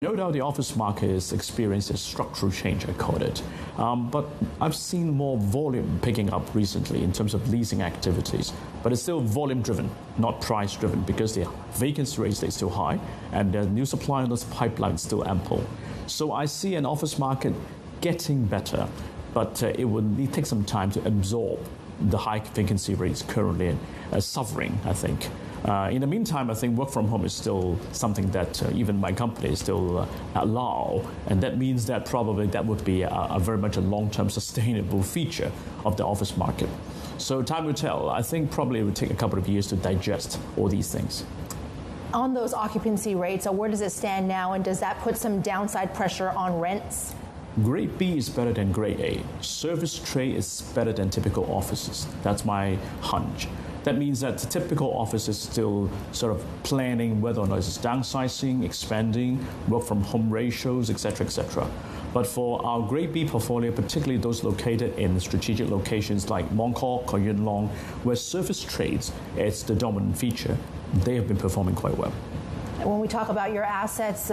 No doubt the office market is experiencing a structural change, I call it. But I've seen more volume picking up recently in terms of leasing activities. But it's still volume driven, not price driven, because the vacancy rate is still high and the new supply in this pipeline is still ample. So I see an office market getting better, but it will take some time to absorb the high vacancy rates currently suffering, I think. In the meantime, I think work from home is still something that even my company still allow, and that means that probably that would be a very much a long-term sustainable feature of the office market. So time will tell. I think probably it would take a couple of years to digest all these things. On those occupancy rates, where does it stand now, and does that put some downside pressure on rents? Grade B is better than Grade A. Service trade is better than typical offices. That's my hunch. That means that the typical office is still sort of planning whether or not it's downsizing, expanding, work from home ratios, etc., etc. But for our Grade B portfolio, particularly those located in strategic locations like Noncore, Kok Yuen Long, where service trades is the dominant feature, they have been performing quite well. When we talk about your assets,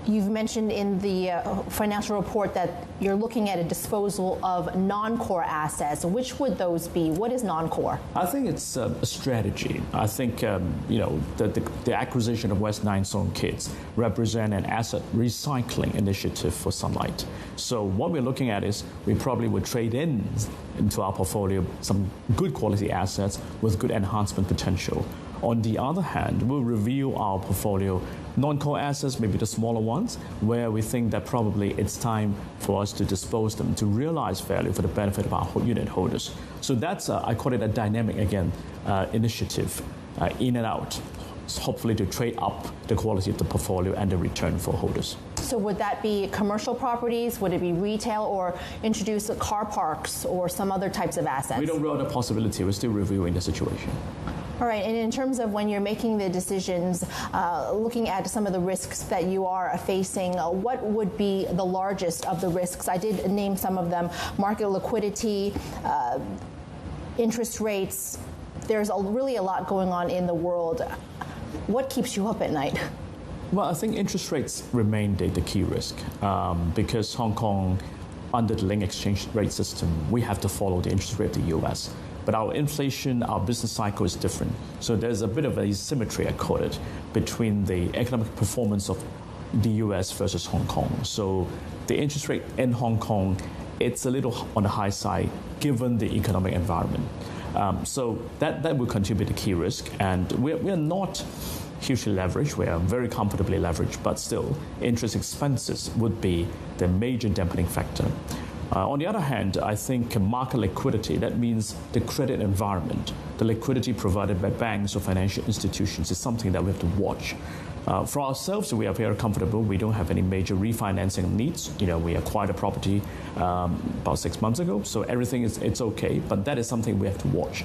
you've mentioned in the financial report that you're looking at a disposal of non-core assets. Which would those be? What is non-core? I think it's a strategy. I think the acquisition of West 9 Zone Kids represent an asset recycling initiative for Sunlight. So what we're looking at is we probably would trade into our portfolio some good quality assets with good enhancement potential. On the other hand, we'll review our portfolio non-core assets, maybe the smaller ones, where we think that probably it's time for us to dispose them to realize value for the benefit of our unit holders. So that's, I call it a dynamic, initiative, in and out, hopefully to trade up the quality of the portfolio and the return for holders. So would that be commercial properties? Would it be retail, or introduce car parks or some other types of assets? We don't rule out the possibility. We're still reviewing the situation. All right, and in terms of when you're making the decisions, looking at some of the risks that you are facing, what would be the largest of the risks? I did name some of them: market liquidity, interest rates. There's really a lot going on in the world. What keeps you up at night? Well, I think interest rates remain the key risk because Hong Kong, under the linked exchange rate system, we have to follow the interest rate of the US. But our inflation, our business cycle is different. So there's a bit of asymmetry, I call it, between the economic performance of the US versus Hong Kong. So the interest rate in Hong Kong, it's a little on the high side given the economic environment. So that will continue to be the key risk. And we're not hugely leveraged. We are very comfortably leveraged, but still, interest expenses would be the major dampening factor. On the other hand, I think market liquidity, that means the credit environment, the liquidity provided by banks or financial institutions is something that we have to watch. For ourselves, we are very comfortable. We don't have any major refinancing needs. We acquired a property about 6 months ago, so everything it's okay, but that is something we have to watch.